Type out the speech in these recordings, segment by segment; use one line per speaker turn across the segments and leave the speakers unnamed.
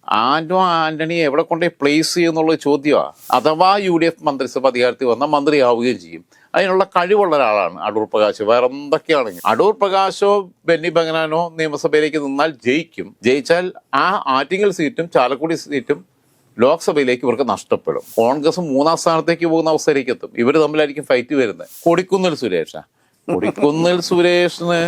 ആന്റോ ആന്റണിയെ എവിടെ കൊണ്ടേ പ്ലേസ് ചെയ്യുന്നുള്ള ചോദ്യമാണ്. അഥവാ UDF മന്ത്രിസഭ അധികാരത്തിൽ വന്നാൽ മന്ത്രിയാവുകയും ചെയ്യും. അതിനുള്ള കഴിവുള്ള ഒരാളാണ് അടൂർ പ്രകാശ്. വേറെ എന്തൊക്കെയാണെങ്കിൽ അടൂർ പ്രകാശോ ബെന്നി ബെഹനാനോ നിയമസഭയിലേക്ക് നിന്നാൽ ജയിക്കും. ജയിച്ചാൽ ആ ആറ്റിങ്ങൽ സീറ്റും ചാലക്കുടി സീറ്റും ലോക്സഭയിലേക്ക് ഇവർക്ക് നഷ്ടപ്പെടും. കോൺഗ്രസ് 3ാം സ്ഥാനത്തേക്ക് പോകുന്ന അവസ്ഥയിലേക്ക് എത്തും. ഇവർ തമ്മിലായിരിക്കും ഫൈറ്റ് വരുന്നത്. കൊടിക്കുന്നിൽ സുരേഷിന്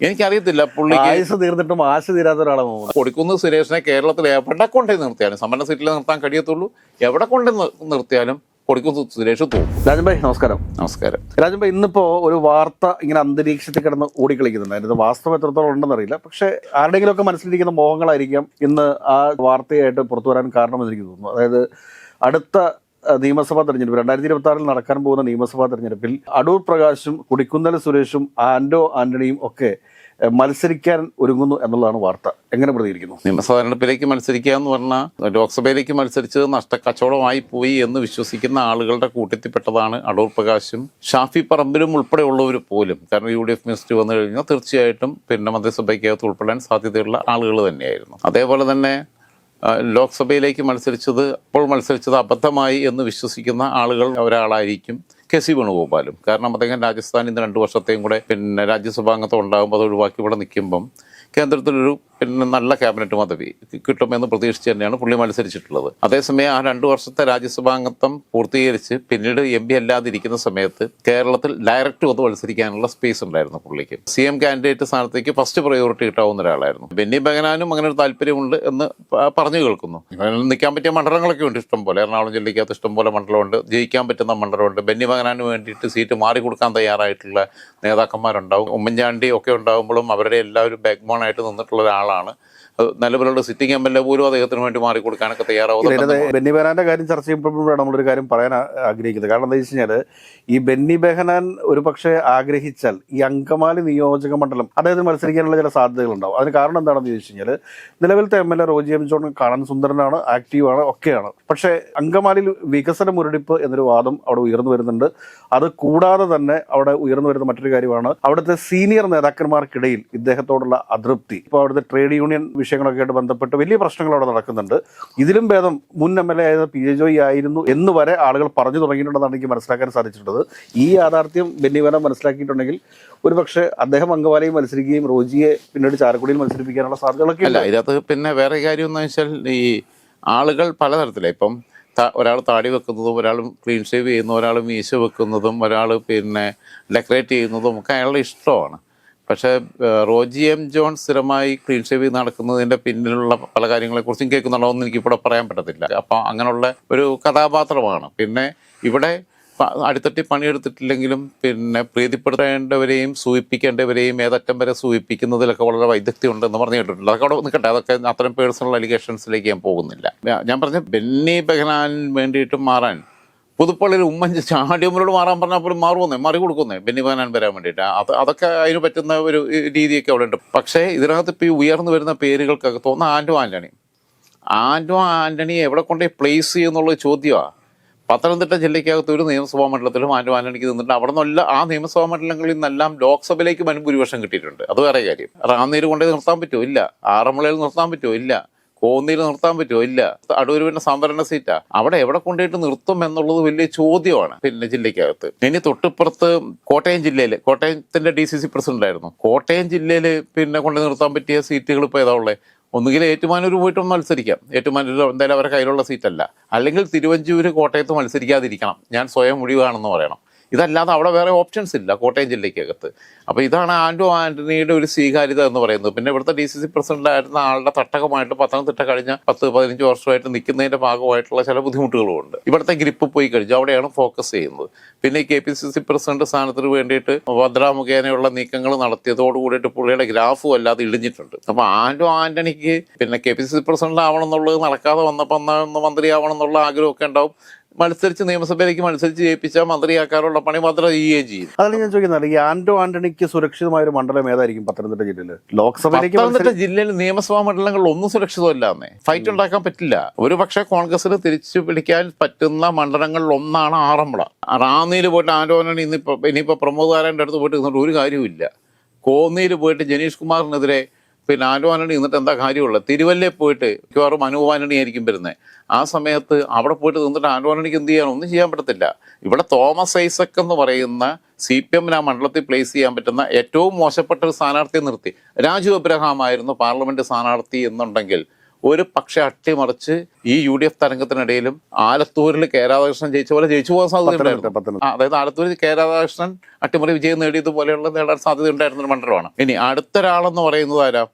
എനിക്കറിയത്തില്ല, പുള്ളിക്ക്
ആയുസ് തീർന്നിട്ടും ആശ തീരാത്ത ഒരാളാണ്.
കൊടിക്കുന്നിൽ സുരേഷിനെ കേരളത്തിൽ എവിടെ കൊണ്ടേ നിർത്തിയാലും, സമ്പന്ന സീറ്റിൽ നിർത്താൻ കഴിയത്തുള്ളൂ. എവിടെ കൊണ്ട് നിർത്തിയാലും കൊടിക്കുന്നിൽ സുരേഷ് തോന്നും.
രാജൻ ഭായ് നമസ്കാരം.
നമസ്കാരം.
രാജൻ ഭായ്, ഇന്നിപ്പോ ഒരു വാർത്ത ഇങ്ങനെ അന്തരീക്ഷത്തിൽ കിടന്ന് ഓടിക്കളിക്കുന്നുണ്ട്. അതിന് വാസ്തവം എത്രത്തോളം ഉണ്ടെന്നറിയില്ല. പക്ഷെ ആരുടെയെങ്കിലും ഒക്കെ മനസ്സിലിരിക്കുന്ന മോഹങ്ങളായിരിക്കാം ഇന്ന് ആ വാർത്തയായിട്ട് പുറത്തു വരാൻ കാരണമെന്ന് എനിക്ക് തോന്നുന്നു. അതായത് അടുത്ത നിയമസഭാ തെരഞ്ഞെടുപ്പ് 2026 നടക്കാൻ പോകുന്ന നിയമസഭാ തെരഞ്ഞെടുപ്പിൽ അടൂർ പ്രകാശും കൊടിക്കുന്നിൽ സുരേഷും ആന്റോ ആന്റണിയും ഒക്കെ മത്സരിക്കാൻ ഒരുങ്ങുന്നു എന്നുള്ളതാണ് വാർത്ത. എങ്ങനെ പ്രതികരിക്കുന്നു?
നിയമസഭാ തെരഞ്ഞെടുപ്പിലേക്ക് മത്സരിക്കുക എന്ന് പറഞ്ഞാൽ ലോക്സഭയിലേക്ക് മത്സരിച്ചത് നഷ്ടക്കച്ചവടമായി പോയി എന്ന് വിശ്വസിക്കുന്ന ആളുകളുടെ കൂട്ടത്തിൽപ്പെട്ടതാണ് അടൂർ പ്രകാശും ഷാഫി പറമ്പിലും ഉൾപ്പെടെയുള്ളവർ പോലും. കാരണം UDF മിനിസ്റ്റർ വന്നു കഴിഞ്ഞാൽ തീർച്ചയായിട്ടും മന്ത്രിസഭയ്ക്കകത്ത് ഉൾപ്പെടാൻ സാധ്യതയുള്ള ആളുകൾ തന്നെയായിരുന്നു. അതേപോലെ തന്നെ ലോക്സഭയിലേക്ക് അപ്പോൾ മത്സരിച്ചത് അബദ്ധമായി എന്ന് വിശ്വസിക്കുന്ന ആളുകൾ ഒരാളായിരിക്കും KC വേണുഗോപാലും. കാരണം അദ്ദേഹം രാജസ്ഥാനിൽ നിന്ന് 2 വർഷത്തെയും കൂടെ രാജ്യസഭാംഗത്വം ഉണ്ടാകുമ്പോൾ അത് ഒഴിവാക്കി ഇവിടെ നിൽക്കുമ്പം കേന്ദ്രത്തിലൊരു നല്ല ക്യാബിനറ്റ് പദവി കിട്ടുമെന്ന് പ്രതീക്ഷിച്ച് തന്നെയാണ് പുള്ളി മത്സരിച്ചിട്ടുള്ളത്. അതേസമയം ആ 2 വർഷത്തെ രാജ്യസഭാംഗത്വം പൂർത്തീകരിച്ച് പിന്നീട് MP അല്ലാതിരിക്കുന്ന സമയത്ത് കേരളത്തിൽ ഡയറക്റ്റ് വന്ന് മത്സരിക്കാനുള്ള സ്പേസ് ഉണ്ടായിരുന്നു പുള്ളിക്ക്. CM കാൻഡിഡേറ്റ് സ്ഥാനത്തേക്ക് ഫസ്റ്റ് പ്രയോറിറ്റി കിട്ടാവുന്ന ഒരാളായിരുന്നു. ബെന്നി ബെഹനാനും അങ്ങനെ ഒരു താല്പര്യമുണ്ട് എന്ന് പറഞ്ഞു കേൾക്കുന്നു. നിൽക്കാൻ പറ്റിയ മണ്ഡലങ്ങളൊക്കെ ഉണ്ട് ഇഷ്ടം പോലെ. എറണാകുളം ജില്ലയ്ക്കകത്ത് ഇഷ്ടം പോലെ മണ്ഡലമുണ്ട്, ജയിക്കാൻ പറ്റുന്ന മണ്ഡലമുണ്ട്. ബെന്നി ബെഹനാന് വേണ്ടിയിട്ട് സീറ്റ് മാറിക്കൊടുക്കാൻ തയ്യാറായിട്ടുള്ള നേതാക്കന്മാരുണ്ടാവും. ഉമ്മൻചാണ്ടി ഒക്കെ ഉണ്ടാകുമ്പോഴും അവരുടെ എല്ലാവരും ബാക്ക് ബോൺ ആയിട്ട് നിന്നിട്ടുള്ള ഒരാളാണ്. നിലവിലുള്ള സിറ്റിംഗ് MLA പോലും അദ്ദേഹത്തിന് വേണ്ടി മാറിക്കൊടുക്കാനൊക്കെ തയ്യാറാവുന്നത്.
ബെന്നി ബെഹനാന്റെ കാര്യം ചർച്ച ചെയ്യുമ്പോഴാണ് നമ്മളൊരു കാര്യം പറയാൻ ആഗ്രഹിക്കുന്നത്. കാരണം എന്താ വെച്ച് കഴിഞ്ഞാൽ ഈ ബെന്നി ബെഹനാൻ ഒരു പക്ഷേ ആഗ്രഹിച്ചാൽ ഈ അങ്കമാലി നിയോജക മണ്ഡലം അദ്ദേഹത്തിന് മത്സരിക്കാനുള്ള ചില സാധ്യതകളുണ്ടാവും. അതിന് കാരണം എന്താണെന്ന് ചോദിച്ചു കഴിഞ്ഞാൽ നിലവിലത്തെ MLA റോജി എം ജോൺ കാണാൻ സുന്ദരനാണ്, ആക്റ്റീവാണ്, ഒക്കെയാണ്. പക്ഷേ അങ്കമാലിയിൽ വികസന മുരടിപ്പ് എന്നൊരു വാദം അവിടെ ഉയർന്നു വരുന്നുണ്ട്. അത് കൂടാതെ തന്നെ അവിടെ ഉയർന്നു വരുന്ന മറ്റൊരു കാര്യമാണ് അവിടുത്തെ സീനിയർ നേതാക്കന്മാർക്കിടയിൽ ഇദ്ദേഹത്തോടുള്ള അതൃപ്തി. ഇപ്പോൾ അവിടുത്തെ ട്രേഡ് യൂണിയൻ വിഷയങ്ങളൊക്കെ ആയിട്ട് ബന്ധപ്പെട്ട് വലിയ പ്രശ്നങ്ങൾ അവിടെ നടക്കുന്നുണ്ട്. ഇതിലും ഭേദം മുൻ MLA ആയിരുന്ന PJ ജോയി ആയിരുന്നു എന്ന് വരെ ആളുകൾ പറഞ്ഞു തുടങ്ങിയിട്ടുണ്ടെന്നാണ് എനിക്ക് മനസ്സിലാക്കാൻ സാധിച്ചിട്ടുള്ളത്. ഈ യാഥാർത്ഥ്യം ബെന്നി ബെഹനാൻ മനസ്സിലാക്കിയിട്ടുണ്ടെങ്കിൽ ഒരുപക്ഷെ അദ്ദേഹം അങ്കമാലിയിൽ മത്സരിക്കുകയും റോജിയെ പിന്നീട് ചാലക്കുടിയിൽ മത്സരിപ്പിക്കാനുള്ള സാധ്യതകളൊക്കെ അല്ല.
ഇതിനകത്ത് പിന്നെ വേറെ കാര്യം എന്ന് വെച്ചാൽ ഈ ആളുകൾ പലതരത്തിലാണ്. ഇപ്പം ഒരാൾ താടി വെക്കുന്നതും, ഒരാൾ ക്ലീൻ ഷേവ് ചെയ്യുന്നതും, ഒരാൾ മീശ വെക്കുന്നതും, ഒരാൾ ഡെക്കറേറ്റ് ചെയ്യുന്നതും ഒക്കെ അയാളുടെ ഇഷ്ടമാണ്. പക്ഷേ റോജി എം ജോൺ സ്ഥിരമായി ക്ലീൻ ഷേവ് നടക്കുന്നതിൻ്റെ പിന്നിലുള്ള പല കാര്യങ്ങളെക്കുറിച്ചും കേൾക്കുന്നുണ്ടോ എന്ന് എനിക്കിവിടെ പറയാൻ പറ്റത്തില്ല. അപ്പം അങ്ങനെയുള്ള ഒരു കഥാപാത്രമാണ്. പിന്നെ ഇവിടെ അടിത്തട്ടി പണിയെടുത്തിട്ടില്ലെങ്കിലും പ്രീതിപ്പെടുത്തേണ്ടവരെയും സൂചിപ്പിക്കേണ്ടവരെയും ഏതറ്റം വരെ സൂചിപ്പിക്കുന്നതിലൊക്കെ വളരെ വൈദഗ്ധ്യം ഉണ്ടെന്ന് പറഞ്ഞു കേട്ടിട്ടുണ്ട്. അതൊക്കെ അവിടെ നിൽക്കട്ടെ, അതൊക്കെ അത്തരം പേഴ്സണൽ അലിഗേഷൻസിലേക്ക് ഞാൻ പോകുന്നില്ല. ഞാൻ പറഞ്ഞ ബെന്നി ബെഹനാൻ വേണ്ടിയിട്ട് മാറാൻ പുതുപ്പള്ളിയിൽ ചാടിയമ്മലോട് മാറാൻ പറഞ്ഞാൽ പോലും മാറി കൊടുക്കുന്നേ ബെന്നി ബെഹനാൻ വരാൻ വേണ്ടിയിട്ട്. അതൊക്കെ അതിന് പറ്റുന്ന ഒരു രീതിയൊക്കെ അവിടെ ഉണ്ട്. പക്ഷേ ഇതിനകത്ത് ഇപ്പോൾ ഈ ഉയർന്നു വരുന്ന പേരുകൾക്കൊക്കെ തോന്നുന്ന ആന്റോ ആന്റണിയെ എവിടെ കൊണ്ടേ പ്ലേസ് ചെയ്യുന്നുള്ള ചോദ്യമാണ്. പത്തനംതിട്ട ജില്ലയ്ക്കകത്ത് ഒരു നിയമസഭാ മണ്ഡലത്തിലും ആന്റോ ആന്റണിക്ക് നിന്നിട്ട് അവിടെ നിന്നല്ല ആ നിയമസഭാ മണ്ഡലങ്ങളിൽ നിന്നെല്ലാം ലോക്സഭയിലേക്ക് ഭൂരിപക്ഷം കിട്ടിയിട്ടുണ്ട്. അത് വേറെ കാര്യം. റാന്നീര് കൊണ്ടേ നിർത്താൻ പറ്റുമോ? ഇല്ല. ആറന്മുളയിൽ നിർത്താൻ പറ്റുമോ? ഇല്ല. കോന്നിയിൽ നിർത്താൻ പറ്റുമോ? ഇല്ല. അടൂർ സംവരണ സീറ്റാ. അവിടെ എവിടെ കൊണ്ടുപോയിട്ട് നിർത്തും എന്നുള്ളത് വലിയ ചോദ്യമാണ് ജില്ലയ്ക്കകത്ത്. ഇനി തൊട്ടിപ്പുറത്ത് കോട്ടയത്തിന്റെ DCC പ്രസിഡന്റ് ആയിരുന്നു. കോട്ടയം ജില്ലയിൽ കൊണ്ട് നിർത്താൻ പറ്റിയ സീറ്റുകൾ ഇപ്പോൾ ഏതാ ഉള്ളത്? ഒന്നുകിൽ ഏറ്റുമാനൂർ പോയിട്ട് മത്സരിക്കാം. ഏറ്റുമാനൂർ എന്തായാലും അവരുടെ കയ്യിലുള്ള സീറ്റല്ല. അല്ലെങ്കിൽ തിരുവഞ്ചൂർ കോട്ടയത്ത് മത്സരിക്കാതിരിക്കണം. ഞാൻ സ്വയം ഒഴിവാണെന്ന് പറയണം. ഇതല്ലാതെ അവിടെ വേറെ ഓപ്ഷൻസ് ഇല്ല കോട്ടയം ജില്ലയ്ക്കകത്ത്. അപ്പോൾ ഇതാണ് ആന്റോ ആന്റണിയുടെ ഒരു സ്വീകാര്യത എന്ന് പറയുന്നത്. പിന്നെ ഇവിടുത്തെ DCC പ്രസിഡന്റായിരുന്ന ആളുടെ തട്ടകമായിട്ട് പത്തനംതിട്ട കഴിഞ്ഞ 10-15 വർഷമായിട്ട് നിൽക്കുന്നതിൻ്റെ ഭാഗമായിട്ടുള്ള ചില ബുദ്ധിമുട്ടുകളും ഉണ്ട്. ഇവിടുത്തെ ഗ്രിപ്പ് പോയി കഴിഞ്ഞു, അവിടെയാണ് ഫോക്കസ് ചെയ്യുന്നത്. പിന്നെ KPCC പ്രസിഡന്റ് സ്ഥാനത്തിന് വേണ്ടിയിട്ട് ഭദ്ര മുഖേനയുള്ള നീക്കങ്ങൾ നടത്തിയതോടുകൂടിയിട്ട് പുള്ളിയുടെ ഗ്രാഫും അല്ലാതെ ഇടിഞ്ഞിട്ടുണ്ട്. അപ്പോൾ ആന്റോ ആന്റണിക്ക് KPCC പ്രസിഡന്റ് ആവണം എന്നുള്ളത് നടക്കാതെ വന്നപ്പോൾ ഒന്ന് മന്ത്രിയാവണം എന്നുള്ള ആഗ്രഹമൊക്കെ ഉണ്ടാവും. നിയമസഭയിലേക്ക് മത്സരിച്ച് ജയിപ്പിച്ചാൽ മന്ത്രിയാക്കാനുള്ള പണി മാത്രം ചെയ്യുകയും ചെയ്യും.
അതാണ് ഞാൻ ചോദിക്കുന്നത്. ഈ ആന്റോ ആന്റണിക്ക് സുരക്ഷിതമായ ഒരു മണ്ഡലം ഏതായിരിക്കും പത്തനംതിട്ട ജില്ലയിൽ?
പത്തനംതിട്ട ജില്ലയിൽ നിയമസഭാ മണ്ഡലങ്ങളിൽ ഒന്നും സുരക്ഷിതമല്ലാന്നേ. ഫൈറ്റ് ഉണ്ടാക്കാൻ പറ്റില്ല. ഒരു പക്ഷേ കോൺഗ്രസിന് തിരിച്ചു പിടിക്കാൻ പറ്റുന്ന മണ്ഡലങ്ങളിൽ ഒന്നാണ് ആറന്മുള. റാന്നിയിൽ പോയിട്ട് ആന്റോ ആന്റണി ഇനിയിപ്പോൾ പ്രമോദ് നാരായണൻ്റെ അടുത്ത് പോയിട്ട് നിന്നിട്ട് ഒരു കാര്യമില്ല. കോന്നിയിൽ പോയിട്ട് ജനീഷ് കുമാറിനെതിരെ പിന്നെ ആന്റോ ആന്റണി നിന്നിട്ട് എന്താ കാര്യമുള്ളത്? തിരുവല്ലയിൽ പോയിട്ട് മിക്കവാറും അനൂപ് ആന്റണി ആയിരിക്കും വരുന്നത്. ആ സമയത്ത് അവിടെ പോയിട്ട് നിന്നിട്ട് ആന്റോ ആന്റണിക്ക് എന്ത് ചെയ്യാൻ? ഒന്നും ചെയ്യാൻ പറ്റത്തില്ല. ഇവിടെ തോമസ് ഐസക് എന്ന് പറയുന്ന CPM-ന് ആ മണ്ഡലത്തിൽ പ്ലേസ് ചെയ്യാൻ പറ്റുന്ന ഏറ്റവും മോശപ്പെട്ട ഒരു സ്ഥാനാർത്ഥിയെ നിർത്തി. രാജു എബ്രഹാം ആയിരുന്നു പാർലമെന്റ് സ്ഥാനാർത്ഥി എന്നുണ്ടെങ്കിൽ ഒരു പക്ഷെ അട്ടിമറിച്ച് ഈ UDF തരംഗത്തിനിടയിലും ആലത്തൂരിൽ കെ രാധാകൃഷ്ണൻ ജയിച്ച പോലെ ജയിച്ചു പോകാൻ സാധ്യതയുണ്ടായിരുന്നു. അതായത് ആലത്തൂരിൽ കെ രാധാകൃഷ്ണൻ അട്ടിമറി വിജയം നേടിയതുപോലെയുള്ള നേടാൻ സാധ്യത ഉണ്ടായിരുന്ന ഒരു മണ്ഡലമാണ്. ഇനി അടുത്തൊരാളെന്ന് പറയുന്നത് ആരാ?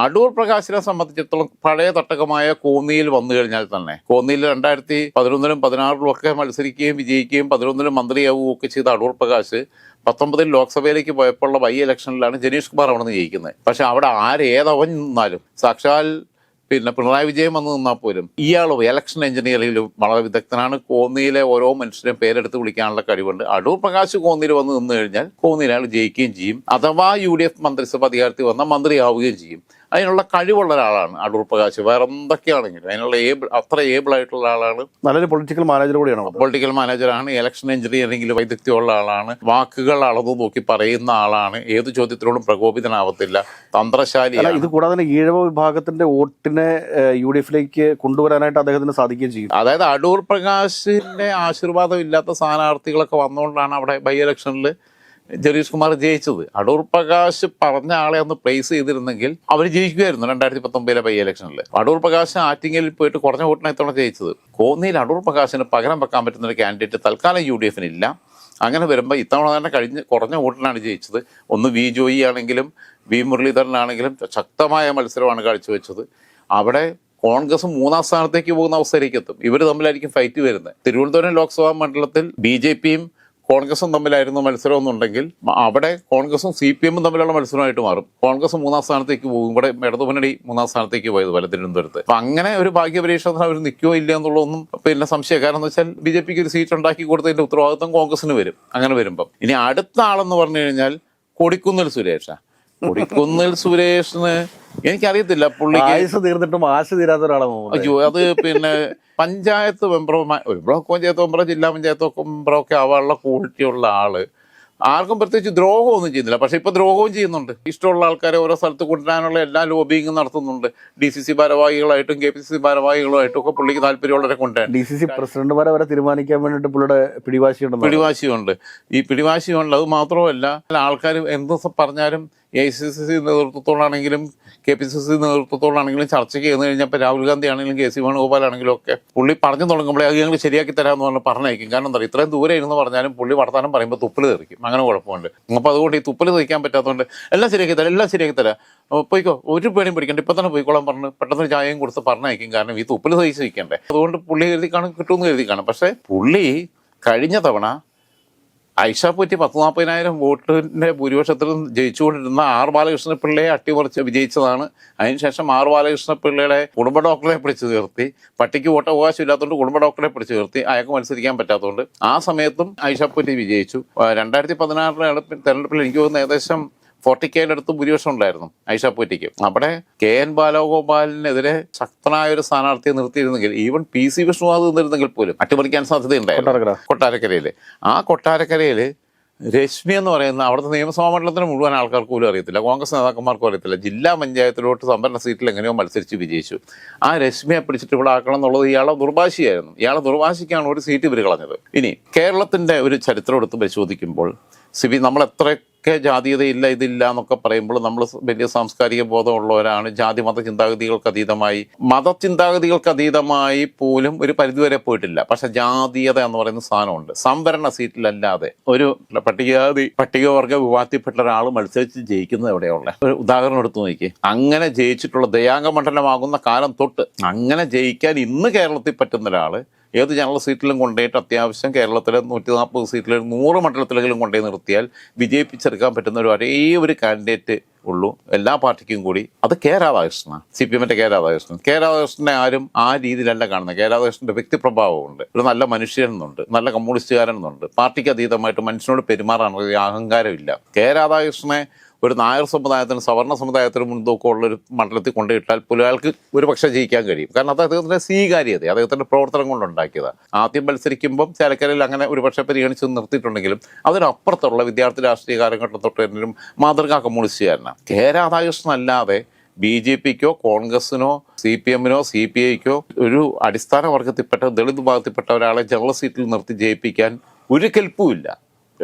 അടൂർ പ്രകാശിനെ സംബന്ധിച്ചിടത്തോളം പഴയ തട്ടകമായ കോന്നിയിൽ വന്നു കഴിഞ്ഞാൽ തന്നെ, കോന്നിയിൽ 2011-ലും 2016-ലും ഒക്കെ മത്സരിക്കുകയും വിജയിക്കുകയും 2011-ലും മന്ത്രിയാവുകയും ഒക്കെ ചെയ്ത അടൂർ പ്രകാശ് 19-ൽ ലോക്സഭയിലേക്ക് പോയപ്പോഴുള്ള ബൈ ഇലക്ഷനിലാണ് ജനീഷ് കുമാർ അവിടെ നിന്ന് ജയിക്കുന്നത്. പക്ഷെ അവിടെ ഏതവൻ നിന്നാലും, സാക്ഷാൽ പിന്നെ പിണറായി വിജയൻ വന്ന് നിന്നാൽ പോലും ഇയാൾ ഇലക്ഷൻ എഞ്ചിനീയറിംഗിലും വളരെ വിദഗ്ധനാണ്. കോന്നിയിലെ ഓരോ മനുഷ്യരെയും പേരെടുത്ത് വിളിക്കാനുള്ള കഴിവുണ്ട്. അടൂർ പ്രകാശ് കോന്നിയിൽ വന്ന് നിന്ന് കഴിഞ്ഞാൽ കോന്നിയിൽ അയാൾ ജയിക്കുകയും ചെയ്യും. അഥവാ UDF മന്ത്രിസഭ അധികാരത്തിൽ വന്നാൽ മന്ത്രിയാവുകയും ചെയ്യും. അതിനുള്ള കഴിവുള്ള ഒരാളാണ് അടൂർ പ്രകാശ്. വേറെ എന്തൊക്കെയാണെങ്കിലും അതിനുള്ള അത്ര ഏബിൾ ആയിട്ടുള്ള ആളാണ്.
നല്ലൊരു പൊളിറ്റിക്കൽ മാനേജർ കൂടിയാണ്.
പൊളിറ്റിക്കൽ മാനേജറാണ്. ഇലക്ഷൻ എഞ്ചിനീയറിംഗിൽ വൈദഗ്ധ്യമുള്ള ആളാണ്. വാക്കുകൾ അളന്നു നോക്കി പറയുന്ന ആളാണ്. ഏത് ചോദ്യത്തിനോടും പ്രകോപിതനാവത്തില്ല. തന്ത്രശാലിയാണ്.
ഇത് കൂടാതെ ഈഴവ വിഭാഗത്തിന്റെ വോട്ടിനെ UDF-ലേക്ക് കൊണ്ടുവരാനായിട്ട് അദ്ദേഹത്തിന് സാധിക്കുകയും ചെയ്യും.
അതായത് അടൂർ പ്രകാശിന്റെ ആശീർവാദം ഇല്ലാത്ത സ്ഥാനാർത്ഥികളൊക്കെ വന്നുകൊണ്ടാണ് അവിടെ ബൈ ഇലക്ഷനിൽ ജനീഷ് കുമാർ ജയിച്ചത്. അടൂർ പ്രകാശ് പറഞ്ഞ ആളെ ഒന്ന് പ്ലേസ് ചെയ്തിരുന്നെങ്കിൽ അവർ ജയിക്കുമായിരുന്നു 2019-ലെ ബൈ ഇലക്ഷനിൽ. അടൂർ പ്രകാശ് ആറ്റിങ്ങലിൽ പോയിട്ട് കുറഞ്ഞ വോട്ടിനെ ഇത്തവണ ജയിച്ചത്. കോന്നിയിൽ അടൂർ പ്രകാശിന് പകരം വെക്കാൻ പറ്റുന്ന ഒരു കാൻഡിഡേറ്റ് തൽക്കാലം UDF-ന് ഇല്ല. അങ്ങനെ വരുമ്പോൾ ഇത്തവണ തന്നെ കുറഞ്ഞ വോട്ടിനാണ് ജയിച്ചത്. ഒന്ന് വി ജോയി ആണെങ്കിലും വി മുരളീധരനാണെങ്കിലും ശക്തമായ മത്സരമാണ് കാഴ്ചവെച്ചത്. അവിടെ കോൺഗ്രസ് 3-ാം സ്ഥാനത്തേക്ക് പോകുന്ന അവസ്ഥയിലേക്ക് എത്തും. ഇവർ തമ്മിലായിരിക്കും ഫൈറ്റ് വരുന്നത്. തിരുവനന്തപുരം ലോക്സഭാ മണ്ഡലത്തിൽ BJP-യും കോൺഗ്രസും തമ്മിലായിരുന്നു മത്സരം എന്നുണ്ടെങ്കിൽ അവിടെ കോൺഗ്രസും CPM-ഉം തമ്മിലുള്ള മത്സരമായിട്ട് മാറും. കോൺഗ്രസ് 3-ാം സ്ഥാനത്തേക്ക് പോകും. ഇവിടെ ഇടതുമുന്നണി 3-ാം സ്ഥാനത്തേക്ക് പോയത് പോലെ തിരുവനന്തപുരത്ത്. അപ്പൊ അങ്ങനെ ഒരു ഭാഗ്യപരീക്ഷണത്തിന് അവർ നിൽക്കുകയോ ഇല്ല എന്നുള്ളതൊന്നും പിന്നെ സംശയം. കാരണം എന്ന് വെച്ചാൽ BJP-ക്ക് ഒരു സീറ്റ് ഉണ്ടാക്കി കൊടുത്തതിന്റെ ഉത്തരവാദിത്വം കോൺഗ്രസിന് വരും. അങ്ങനെ വരുമ്പം ഇനി അടുത്ത ആളെന്ന് പറഞ്ഞു കഴിഞ്ഞാൽ കൊടിക്കുന്നിൽ സുരേഷാണ്. കൊടിക്കുന്നിൽ സുരേഷിന് എനിക്കറിയത്തില്ല, പുള്ളിക്ക്
തീർന്നിട്ടും ആശ തീരാത്ത ഒരാളാണ്.
അയ്യോ, അത് പിന്നെ പഞ്ചായത്ത് മെമ്പറോ, ഒരു ബ്ലോക്ക് പഞ്ചായത്ത് മെമ്പറോ ജില്ലാ പഞ്ചായത്ത് മെമ്പറോ ഒക്കെ ആവാനുള്ള ക്വാളിറ്റിയുള്ള ആള് ആർക്കും പ്രത്യേകിച്ച് ദ്രോഹമൊന്നും ചെയ്യുന്നില്ല. പക്ഷെ ഇപ്പൊ ദ്രോഹവും ചെയ്യുന്നുണ്ട്. ഇഷ്ടമുള്ള ആൾക്കാരെ ഓരോ സ്ഥലത്ത് കൊണ്ടുവരാനുള്ള എല്ലാ ലോബിങ്ങും നടത്തുന്നുണ്ട്. DCC ഭാരവാഹികളായിട്ടും KPCC ഭാരവാഹികളുമായിട്ടും ഒക്കെ പുള്ളിക്ക് താല്പര്യമുള്ളവരെ കൊണ്ടുവരാൻ.
DCC പ്രസിഡന്റുമാരെ വരെ തീരുമാനിക്കാൻ വേണ്ടിയിട്ട് പുള്ളിയുടെ
പിടിവാശിയുണ്ട്. ഈ പിടിവാശിയുണ്ട്. അത് മാത്രമല്ല, ആൾക്കാർ എന്ത് പറഞ്ഞാലും AICC നേതൃത്വത്തോടാണെങ്കിലും KPCC നേതൃത്വത്തോടാണെങ്കിലും ചർച്ചയ്ക്ക് ചെന്ന് കഴിഞ്ഞപ്പോൾ രാഹുൽ ഗാന്ധി ആണെങ്കിലും KC വേണുഗോപാലാണെങ്കിലും ഒക്കെ പുള്ളി പറഞ്ഞു തുടങ്ങുമ്പോഴേ അത് ഞങ്ങൾ ശരിയാക്കി തരാമെന്ന് പറഞ്ഞ് പറഞ്ഞയക്കും. കാരണം എന്താ, ഇത്രയും ദൂരെ ഇരുന്ന് പറഞ്ഞാലും പുള്ളി വർത്താനം പറയുമ്പോൾ തുപ്പൽ തെറിക്കും. അങ്ങനെ കുഴപ്പമുണ്ട്. അപ്പോൾ അതുകൊണ്ട് ഈ തുപ്പൽ തെറിക്കാൻ പറ്റാത്തതുകൊണ്ട് എല്ലാം ശരിയാക്കി തരാം പോയിക്കോ, ഒരു പേടിയും പിടിക്കണ്ട, ഇപ്പം തന്നെ പോയിക്കോളാൻ പറഞ്ഞ് പെട്ടെന്ന് ചായയും കൊടുത്ത് പറഞ്ഞയക്കും. കാരണം ഈ തുപ്പൽ സഹിച്ച് നിൽക്കണ്ടേ. അതുകൊണ്ട് പുള്ളി കരുതി കാണും, കിട്ടുമെന്ന് കരുതി കാണും. പക്ഷേ പുള്ളി കഴിഞ്ഞ തവണ ഐഷാപ്പറ്റി 10-40,000 വോട്ടിന്റെ ഭൂരിപക്ഷത്തിലും ജയിച്ചുകൊണ്ടിരുന്ന R ബാലകൃഷ്ണ പിള്ളയെ അട്ടിമറിച്ച് വിജയിച്ചതാണ്. അതിനുശേഷം R ബാലകൃഷ്ണ പിള്ളയുടെ കുടുംബ ഡോക്ടറെ പിടിച്ചു നിർത്തി. പട്ടിക്ക് വോട്ട് അവകാശം ഇല്ലാത്തതുകൊണ്ട് കുടുംബ ഡോക്ടറെ പിടിച്ചു നിർത്തി. അയാൾക്ക് മത്സരിക്കാൻ പറ്റാത്തതുകൊണ്ട് ആ സമയത്തും ഐഷാപ്പറ്റി വിജയിച്ചു. 2016 തെരഞ്ഞെടുപ്പിൽ എനിക്ക് തോന്നുന്നു ഏകദേശം 40K അടുത്ത് ഭൂരിപക്ഷം ഉണ്ടായിരുന്നു ഐഷാപ്പറ്റിക്ക്. അവിടെ KN ബാലഗോപാലിനെതിരെ ശക്തനായ ഒരു സ്ഥാനാർത്ഥിയെ നിർത്തിയിരുന്നെങ്കിൽ, ഈവൻ PC വിഷ്ണുനാഥ് നിന്നിരുന്നെങ്കിൽ പോലും അട്ടിമറിക്കാൻ സാധ്യതയുണ്ടായിരുന്നു കൊട്ടാരക്കരയിൽ. ആ കൊട്ടാരക്കരയിൽ രശ്മി എന്ന് പറയുന്ന അവിടുത്തെ നിയമസഭാ മണ്ഡലത്തിന് മുഴുവൻ ആൾക്കാർക്ക് പോലും അറിയത്തില്ല, കോൺഗ്രസ് നേതാക്കന്മാർക്കും അറിയത്തില്ല. ജില്ലാ പഞ്ചായത്തിലോട്ട് സംവരണ സീറ്റിൽ എങ്ങനെയോ മത്സരിച്ച് വിജയിച്ചു. ആ രശ്മിയെ പിടിച്ചിട്ട് ഇവിടെ ആക്കണം എന്നുള്ളത് ഇയാളെ ദുർഭാഷിയായിരുന്നു. ഇയാളെ ദുർഭാഷിക്കാണ് ഒരു സീറ്റ് ഇവർ കളഞ്ഞത്. ഇനി കേരളത്തിന്റെ ഒരു ചരിത്രം എടുത്ത് പരിശോധിക്കുമ്പോൾ നമ്മൾ എത്രയൊക്കെ ജാതീയതയില്ല ഇതില്ല എന്നൊക്കെ പറയുമ്പോൾ നമ്മൾ വലിയ സാംസ്കാരിക ബോധമുള്ളവരാണ്. ജാതി മതചിന്താഗതികൾക്ക് അതീതമായി പോലും ഒരു പരിധിവരെ പോയിട്ടില്ല. പക്ഷെ ജാതീയത എന്ന് പറയുന്ന സാധനമുണ്ട്. സംവരണ സീറ്റിലല്ലാതെ ഒരു പട്ടികവർഗ വിഭാഗത്തിൽപ്പെട്ട ഒരാൾ മത്സരിച്ച് ജയിക്കുന്നത് എവിടെയുള്ള ഒരു ഉദാഹരണം എടുത്തു നോക്കി. അങ്ങനെ ജയിച്ചിട്ടുള്ള ദയാംഗ മണ്ഡലമാകുന്ന കാലം തൊട്ട് അങ്ങനെ ജയിക്കാൻ ഇന്ന് കേരളത്തിൽ പറ്റുന്ന ഒരാൾ ഏത് ജനറൽ സീറ്റിലും കൊണ്ടുപോയിട്ട് അത്യാവശ്യം കേരളത്തിലെ 140 സീറ്റിലും 100 മണ്ഡലത്തിലെങ്കിലും കൊണ്ടുപോയി നിർത്തിയാൽ വിജയിപ്പിച്ചെടുക്കാൻ പറ്റുന്ന ഒരേ ഒരു കാൻഡിഡേറ്റ് ഉള്ളൂ എല്ലാ പാർട്ടിക്കും കൂടി. അത് കെ രാധാകൃഷ്ണനാണ്. CPM-ന്റെ കെ രാധാകൃഷ്ണനെ ആരും ആ രീതിയിലല്ല കാണുന്നത്. കെ രാധാകൃഷ്ണന്റെ വ്യക്തിപ്രഭാവമുണ്ട്. ഒരു നല്ല മനുഷ്യനെന്നുണ്ട്, നല്ല കമ്മ്യൂണിസ്റ്റുകാരനെന്നുണ്ട്. പാർട്ടിക്ക് അതീതമായിട്ട് മനുഷ്യനോട് പെരുമാറാനുള്ള അഹങ്കാരമില്ല. കെ രാധാകൃഷ്ണനെ ഒരു നായർ സമുദായത്തിനും സവർണ്ണ സമുദായത്തിനും മുൻതൂക്കമുള്ളൊരു മണ്ഡലത്തിൽ കൊണ്ടുപോയിട്ടാൽ പുലിയാൾക്ക് ഒരു പക്ഷേ ജയിക്കാൻ കഴിയും. കാരണം അത് അദ്ദേഹത്തിൻ്റെ സ്വീകാര്യത, അദ്ദേഹത്തിൻ്റെ പ്രവർത്തനം കൊണ്ടുണ്ടാക്കിയതാണ്. ആദ്യം മത്സരിക്കുമ്പം ചേലക്കരയിൽ അങ്ങനെ ഒരു പക്ഷേ പരിഗണിച്ച് നിർത്തിയിട്ടുണ്ടെങ്കിലും അതിനപ്പുറത്തുള്ള വിദ്യാർത്ഥി രാഷ്ട്രീയ കാലഘട്ടം തൊട്ടും മാതൃകാ കമ്മ്യൂണിസ്റ്റുകാരനാണ്. കെ രാധാകൃഷ്ണൻ അല്ലാതെ BJPക്കോ കോൺഗ്രസിനോ CPMനോ CPIക്കോ ഒരു അടിസ്ഥാന വർഗത്തിൽപ്പെട്ട ദളിത് വിഭാഗത്തിൽപ്പെട്ട ഒരാളെ ജനറൽ സീറ്റിൽ നിർത്തി ജയിപ്പിക്കാൻ ഒരു കെൽപ്പുമില്ല.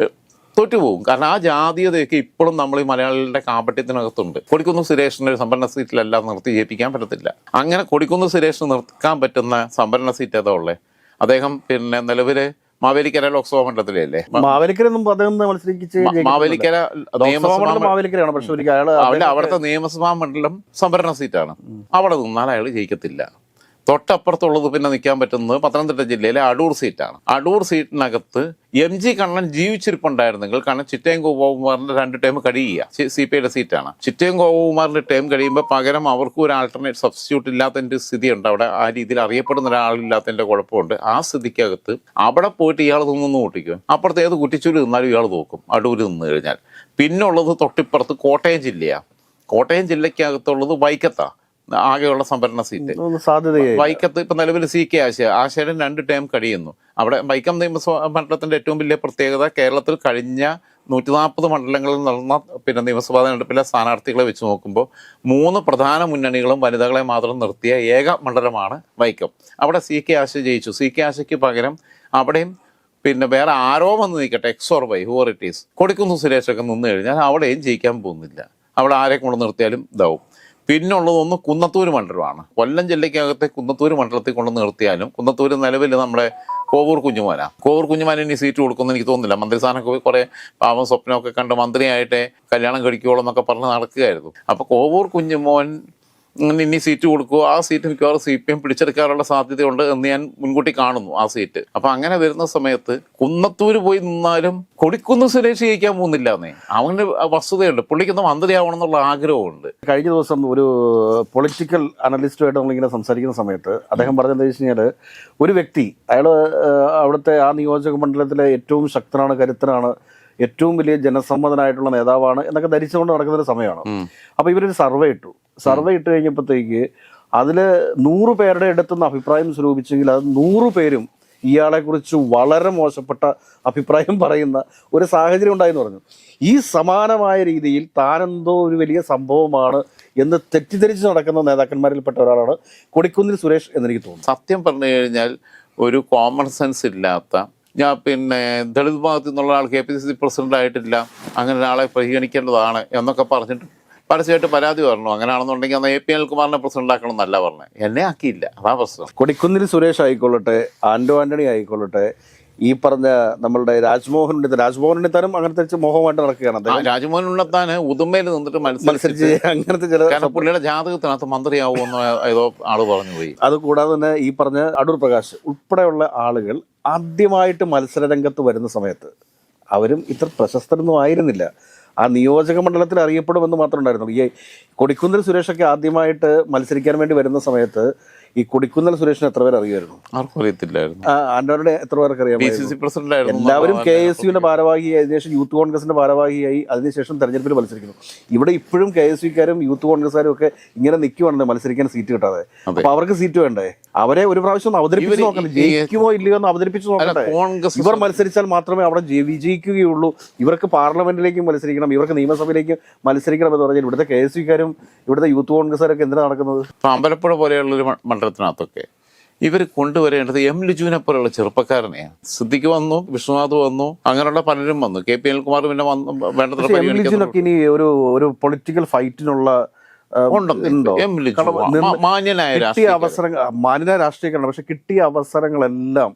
തോറ്റുപോകും. കാരണം ആ ജാതീയതയൊക്കെ ഇപ്പോഴും നമ്മൾ ഈ മലയാളികളുടെ കാപട്യത്തിനകത്തുണ്ട്. കൊടിക്കുന്ന് സുരേഷിനെ ഒരു സംവരണ സീറ്റിലെല്ലാം നിർത്തി ജയിപ്പിക്കാൻ പറ്റത്തില്ല. അങ്ങനെ കൊടിക്കുന്ന് സുരേഷിന് നിർത്താൻ പറ്റുന്ന സംവരണ സീറ്റ് ഏതാ ഉള്ളത്? അദ്ദേഹം നിലവില് മാവേലിക്കര ലോക്സഭാ മണ്ഡലത്തിലല്ലേ?
മാവേലിക്കരൊന്നും അദ്ദേഹം
മാവേലിക്കര
മാവേലിക്കരയാണ്, പക്ഷെ
അവിടുത്തെ നിയമസഭാ മണ്ഡലം സംവരണ സീറ്റാണ്. അവിടെ നിന്നാൽ അയാൾ ജയിക്കത്തില്ല. തൊട്ടപ്പുറത്തുള്ളത് പിന്നെ നിൽക്കാൻ പറ്റുന്നത് പത്തനംതിട്ട ജില്ലയിലെ അടൂർ സീറ്റാണ്. അടൂർ സീറ്റിനകത്ത് MG കണ്ണൻ ജീവിച്ചിരിപ്പുണ്ടായിരുന്നെങ്കിൽ, കാരണം ചിറ്റയം ഗോപകുമാറിന്റെ 2 ടേം കഴിയുക CPIയുടെ സീറ്റാണ്. ചിറ്റയം ഗോപകുമാറിന്റെ ടേം കഴിയുമ്പോൾ പകരം അവർക്കും ഒരു ആൾട്ടർനേറ്റ് സബ്സ്റ്റിറ്റ്യൂട്ട് ഇല്ലാത്തതിൻ്റെ സ്ഥിതിയുണ്ട്. അവിടെ ആ രീതിയിൽ അറിയപ്പെടുന്ന ഒരാളില്ലാത്തതിൻ്റെ കുഴപ്പമുണ്ട്. ആ സ്ഥിതിക്കകത്ത് അവിടെ പോയിട്ട് ഇയാൾ നിന്നു കൂട്ടിക്കും. അപ്പുറത്ത് ഏത് കുറ്റിച്ചൂര് നിന്നാലും ഇയാൾ നോക്കും അടൂര് നിന്ന് കഴിഞ്ഞാൽ. പിന്നുള്ളത് തൊട്ടിപ്പുറത്ത് കോട്ടയം ജില്ലയാണ്. കോട്ടയം ജില്ലയ്ക്കകത്തുള്ളത് വൈക്കത്താണ് ആകെയുള്ള സംവരണ സീറ്റ്. വൈക്കത്ത് ഇപ്പം നിലവിൽ CK ആശയുടെ 2 ടേം കഴിയുന്നു. അവിടെ വൈക്കം നിയമസഭാ മണ്ഡലത്തിന്റെ ഏറ്റവും വലിയ പ്രത്യേകത, കേരളത്തിൽ കഴിഞ്ഞ 140 മണ്ഡലങ്ങളിൽ നടന്ന നിയമസഭാ തെരഞ്ഞെടുപ്പിലെ സ്ഥാനാർത്ഥികളെ വെച്ച് നോക്കുമ്പോൾ 3 പ്രധാന മുന്നണികളും വനിതകളെ മാത്രം നിർത്തിയ ഏക മണ്ഡലമാണ് വൈക്കം. അവിടെ CK ആശ ജയിച്ചു. CK ആശയ്ക്ക് പകരം അവിടെയും വേറെ ആരോ വന്ന് നിൽക്കട്ടെ, XOR Y whoever it is, Kodikunnu സുരേഷൊക്കെ നിന്ന് കഴിഞ്ഞാൽ അവിടെയും ജയിക്കാൻ പോകുന്നില്ല. അവിടെ ആരെ കൊണ്ട് നിർത്തിയാലും ഇതാവും. പിന്നുള്ളതൊന്ന് കുന്നത്തൂർ മണ്ഡലമാണ്. കൊല്ലം ജില്ലയ്ക്കകത്തെ കുന്നത്തൂർ മണ്ഡലത്തിൽ കൊണ്ട് നിർത്തിയാലും കുന്നത്തൂർ നിലവിൽ നമ്മുടെ കോവൂർ കുഞ്ഞുമാൻ ഇനി സീറ്റ് കൊടുക്കുമെന്ന് എനിക്ക് തോന്നുന്നില്ല. മന്ത്രിസ്ഥാനമൊക്കെ കുറേ പാവം സ്വപ്നമൊക്കെ കണ്ട് മന്ത്രിയായിട്ട് കല്യാണം കഴിക്കുവോളം എന്നൊക്കെ പറഞ്ഞ് നടക്കുകയായിരുന്നു. അപ്പോൾ കോവൂർ കുഞ്ഞുമോൻ ഇനി സീറ്റ് കൊടുക്കുമോ? ആ സീറ്റ് മിക്കവാറും CPM പിടിച്ചെടുക്കാനുള്ള സാധ്യതയുണ്ട് എന്ന് ഞാൻ മുൻകൂട്ടി കാണുന്നു ആ സീറ്റ്. അപ്പം അങ്ങനെ വരുന്ന സമയത്ത് കുന്നത്തൂർ പോയി നിന്നാലും കൊടിക്കുന്ന് സുരേഷ് ജയിക്കാൻ പോകുന്നില്ല എന്നേ. അവൻ്റെ വസ്തുതയുണ്ട്, പുള്ളിക്കൊന്ന് മന്ത്രിയാവണം എന്നുള്ള ആഗ്രഹമുണ്ട്.
കഴിഞ്ഞ ദിവസം ഒരു പൊളിറ്റിക്കൽ അനലിസ്റ്റുമായിട്ട് നമ്മളിങ്ങനെ സംസാരിക്കുന്ന സമയത്ത് അദ്ദേഹം പറഞ്ഞതെന്ന് വെച്ച് കഴിഞ്ഞാൽ, ഒരു വ്യക്തി അയാൾ അവിടുത്തെ ആ നിയോജക മണ്ഡലത്തിലെ ഏറ്റവും ശക്തനാണ്, കരുത്തനാണ്, ഏറ്റവും വലിയ ജനസമ്മതനായിട്ടുള്ള നേതാവാണ് എന്നൊക്കെ ധരിച്ചുകൊണ്ട് നടക്കുന്നൊരു സമയമാണ്. അപ്പോൾ ഇവരൊരു സർവേ ഇട്ട് കഴിഞ്ഞപ്പോഴത്തേക്ക് അതിൽ 100 പേരുടെ അടുത്തുനിന്ന് അഭിപ്രായം സ്വരൂപിച്ചെങ്കിൽ അത് 100 പേരും ഇയാളെക്കുറിച്ച് വളരെ മോശപ്പെട്ട അഭിപ്രായം പറയുന്ന ഒരു സാഹചര്യം ഉണ്ടായെന്ന് പറഞ്ഞു. ഈ സമാനമായ രീതിയിൽ താനെന്തോ ഒരു വലിയ സംഭവമാണ് എന്ന് തെറ്റിദ്ധരിച്ച് നടക്കുന്ന നേതാക്കന്മാരിൽപ്പെട്ട ഒരാളാണ് കൊടിക്കുന്നിൽ സുരേഷ് എന്നെനിക്ക് തോന്നുന്നു.
സത്യം പറഞ്ഞു കഴിഞ്ഞാൽ ഒരു കോമൺ സെൻസ് ഇല്ലാത്ത, ഞാൻ ദളിത് ഭാഗത്തു നിന്നുള്ള ആൾ KPCC പ്രസിഡന്റ് ആയിട്ടില്ല, അങ്ങനെ ഒരാളെ പരിഗണിക്കേണ്ടതാണ് എന്നൊക്കെ പറഞ്ഞിട്ട് പരസ്യമായിട്ട് പരാതി പറഞ്ഞു. അങ്ങനെയാണെന്നുണ്ടെങ്കിൽ അന്ന് AP അനിൽകുമാറിനെ പ്രസിഡന്റ് ആക്കണം എന്നല്ല പറഞ്ഞത്, എന്നെ ആക്കിയില്ല. അതാ പ്രശ്നം.
കൊടിക്കുന്നിൽ സുരേഷ് ആയിക്കൊള്ളട്ടെ, ആന്റണി ആയിക്കൊള്ളട്ടെ, ഈ പറഞ്ഞ നമ്മളുടെ രാജ്മോഹൻ ഉണ്ണിത്താനും അങ്ങനത്തെ മോഹമായിട്ട് നടക്കുകയാണ്.
രാജ്മോഹൻ ഉണ്ണിത്താന് ഉദുമയിൽ നിന്നിട്ട് മത്സരിച്ച്
അങ്ങനത്തെ ചില
പുള്ളിയുടെ ജാതകത്തിനകത്ത് മന്ത്രിയാവുമെന്ന് ഏതോ ആള് പറഞ്ഞു പോയി.
അത് കൂടാതെ തന്നെ ഈ പറഞ്ഞ അടൂർ പ്രകാശ് ഉൾപ്പെടെയുള്ള ആളുകൾ ആദ്യമായിട്ട് മത്സരരംഗത്ത് വരുന്ന സമയത്ത് അവരും ഇത്ര പ്രശസ്തരൊന്നും ആയിരുന്നില്ല. ആ നിയോജക മണ്ഡലത്തിൽ അറിയപ്പെടുമെന്ന് മാത്രം ഉണ്ടായിരുന്നു. ഈ കൊടിക്കുന്നിൽ സുരേഷൊക്കെ ആദ്യമായിട്ട് മത്സരിക്കാൻ വേണ്ടി വരുന്ന സമയത്ത് ഈ കൊടിക്കുന്നിൽ സുരേഷിനെ എത്ര പേർ അറിയുമായിരുന്നു?
ആർക്കും അറിയത്തില്ലായിരുന്നു.
ആന്റോയുടെ എത്ര പേർക്ക് അറിയാം?
PCC പ്രസിഡന്റ് ആയിരുന്നു.
എല്ലാവരും KSUവിന്റെ ഭാരവാഹിയായി, അതിനുശേഷം യൂത്ത് കോൺഗ്രസിന്റെ ഭാരവാഹിയായി, അതിനുശേഷം തെരഞ്ഞെടുപ്പിൽ മത്സരിക്കുന്നു. ഇവിടെ ഇപ്പോഴും KSUക്കാരും യൂത്ത് കോൺഗ്രസ്സുകാരും ഒക്കെ ഇങ്ങനെ നിൽക്കുവാണ് മത്സരിക്കാൻ സീറ്റ് കിട്ടാതെ. അപ്പൊ അവർക്ക് സീറ്റ് വേണ്ടേ? അവരെ ഒരു പ്രാവശ്യം അവതരിപ്പിച്ച് നോക്കണ്ടേ? ജയിക്കുമോ ഇല്ലയോ എന്ന് അവതരിപ്പിച്ച് നോക്കണ്ടേ? ഇവർ മത്സരിച്ചാൽ മാത്രമേ അവിടെ വിജയിക്കുകയുള്ളൂ. ഇവർക്ക് പാർലമെന്റിലേക്കും മത്സരിക്കണം, ഇവർക്ക് നിയമസഭയിലേക്കും മത്സരിക്കണം എന്ന് പറഞ്ഞാൽ ഇവിടുത്തെ KSUക്കാരും ഇവിടുത്തെ യൂത്ത് കോൺഗ്രസ്സുകാരൊക്കെ എന്തിനാണ് നടക്കുന്നത്?
അമ്പലപ്പുഴ പോലെയുള്ളൊരു മണ്ഡലത്തിനകത്തൊക്കെ ഇവർ കൊണ്ടുവരേണ്ടത് M ലിജുവിനെ പോലെയുള്ള ചെറുപ്പക്കാരനെയാണ്. സിദ്ദിഖ് വന്നു, വിഷ്ണുനാഥ് വന്നു, അങ്ങനെയുള്ള പലരും വന്നു. KP അനിൽകുമാർ പിന്നെ വേണ്ടത്ര
ഇനി ഒരു പൊളിറ്റിക്കൽ ഫൈറ്റിനുള്ള മാന്യനായ രാഷ്ട്രീയക്കാരാണ്. പക്ഷെ കിട്ടിയ അവസരങ്ങളെല്ലാം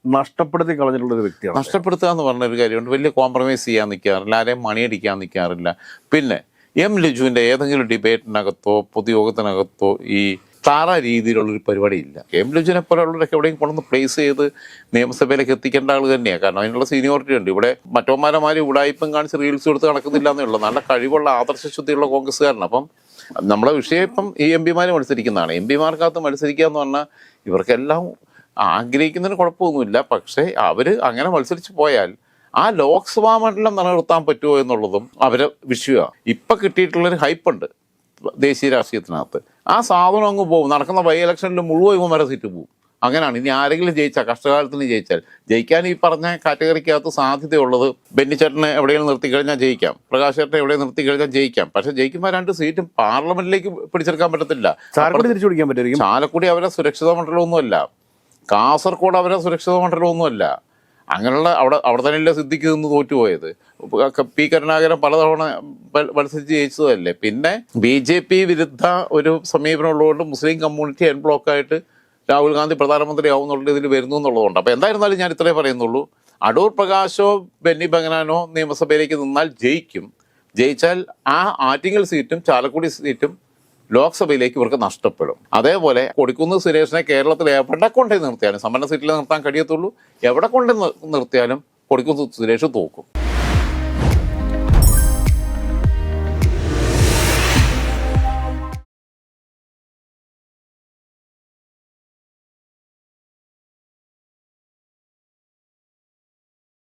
നഷ്ടപ്പെടുത്തി കളഞ്ഞിട്ടുള്ള ഒരു വ്യക്തിയാണ്.
നഷ്ടപ്പെടുത്തുക എന്ന് പറഞ്ഞൊരു കാര്യമുണ്ട്. വലിയ കോംപ്രമൈസ് ചെയ്യാൻ നിൽക്കാറില്ല, ആരെയും മണിയടിക്കാൻ നിൽക്കാറില്ല. പിന്നെ M ലിജുവിൻ്റെ ഏതെങ്കിലും ഡിബേറ്റിനകത്തോ പൊതുയോഗത്തിനകത്തോ ഈ താറ രീതിയിലുള്ളൊരു പരിപാടിയില്ല. M ലിജുവിനെ പോലെയുള്ളവരൊക്കെ എവിടെയും കൊണ്ടുവന്ന് പ്ലേസ് ചെയ്ത് നിയമസഭയിലേക്ക് എത്തിക്കേണ്ട ആൾ തന്നെയാണ്. കാരണം അതിനുള്ള സീനിയോറിറ്റി ഉണ്ട്. ഇവിടെ മറ്റോമാരമാര് ഉടായിപ്പം കാണിച്ച് റീൽസ് കൊടുത്ത് നടക്കുന്നില്ല എന്നേ ഉള്ളൂ. നല്ല കഴിവുള്ള ആദർശശുദ്ധിയുള്ള കോൺഗ്രസ്സുകാരനാണ്. അപ്പം നമ്മളെ വിഷയം ഇപ്പം ഈ MP മത്സരിക്കുന്നതാണ്. MP മത്സരിക്കുക എന്ന് പറഞ്ഞാൽ ഇവർക്കെല്ലാം ആഗ്രഹിക്കുന്നതിന് കുഴപ്പമൊന്നുമില്ല. പക്ഷേ അവർ അങ്ങനെ മത്സരിച്ച് പോയാൽ ആ ലോക്സഭാ മണ്ഡലം നിലനിർത്താൻ പറ്റുമോ എന്നുള്ളതും അവരെ വിഷയമാണ്. ഇപ്പം കിട്ടിയിട്ടുള്ളൊരു ഹൈപ്പുണ്ട് ദേശീയ രാഷ്ട്രീയത്തിനകത്ത്. ആ സാധനം അങ്ങ് പോകും. നടക്കുന്ന ബൈ ഇലക്ഷനിൽ മുഴുവൻ ഇവന്മാരെ സീറ്റ് പോകും. അങ്ങനെയാണ്. ഇനി ആരെങ്കിലും ജയിച്ചാൽ, കഷ്ടകാലത്തിന് ജയിക്കാൻ ഈ പറഞ്ഞ കാറ്റഗറിക്കകത്ത് സാധ്യതയുള്ളത് ബെന്നിച്ചേട്ടനെ എവിടെയെങ്കിലും നിർത്തിക്കഴിഞ്ഞാൽ ജയിക്കാം, പ്രകാശ് ചേട്ടനെ എവിടെ നിർത്തിക്കഴിഞ്ഞാൽ ജയിക്കാം. പക്ഷെ ജയിക്കുമ്പോൾ 2 സീറ്റും പാർലമെന്റിലേക്ക് പിടിച്ചെടുക്കാൻ പറ്റത്തില്ല.
ചാലക്കുടി തിരിച്ചു പിടിക്കാൻ പറ്റുമായിരിക്കും.
ചാലക്കുടി അവരെ സുരക്ഷിത മണ്ഡലമൊന്നുമല്ല, കാസർഗോഡ് അവരെ സുരക്ഷിത മണ്ഡലമൊന്നുമല്ല. അങ്ങനെയുള്ള അവിടെ തന്നെയല്ലേ സിദ്ദിഖ് നിന്ന് തോറ്റുപോയത്. പി കരുണാകരൻ പലതവണ മത്സരിച്ച് ജയിച്ചതല്ലേ. പിന്നെ BJP വിരുദ്ധ ഒരു സമീപനമുള്ളതുകൊണ്ട് മുസ്ലിം കമ്മ്യൂണിറ്റി എൻ ബ്ലോക്കായിട്ട് രാഹുൽ ഗാന്ധി പ്രധാനമന്ത്രിയാവും എന്നുള്ള ഇതിൽ വരുന്നു എന്നുള്ളതുകൊണ്ട്. അപ്പോൾ എന്തായിരുന്നാലും ഞാൻ ഇത്രേ പറയുന്നുള്ളൂ, അടൂർ പ്രകാശോ ബെന്നി ബെഹനാനോ നിയമസഭയിലേക്ക് നിന്നാൽ ജയിച്ചാൽ ആ ആറ്റിങ്ങൽ സീറ്റും ചാലക്കുടി സീറ്റും ലോക്സഭയിലേക്ക് ഇവർക്ക് നഷ്ടപ്പെടും. അതേപോലെ കൊടിക്കുന്ന് സുരേഷിനെ കേരളത്തിൽ എവിടെ കൊണ്ടേ നിർത്തിയാലും, സമ്പന്ന സീറ്റിൽ നിർത്താൻ കഴിയത്തുള്ളൂ, എവിടെ കൊണ്ടേ നിർത്തിയാലും കൊടിക്കുന്ന് സുരേഷ് തോക്കും.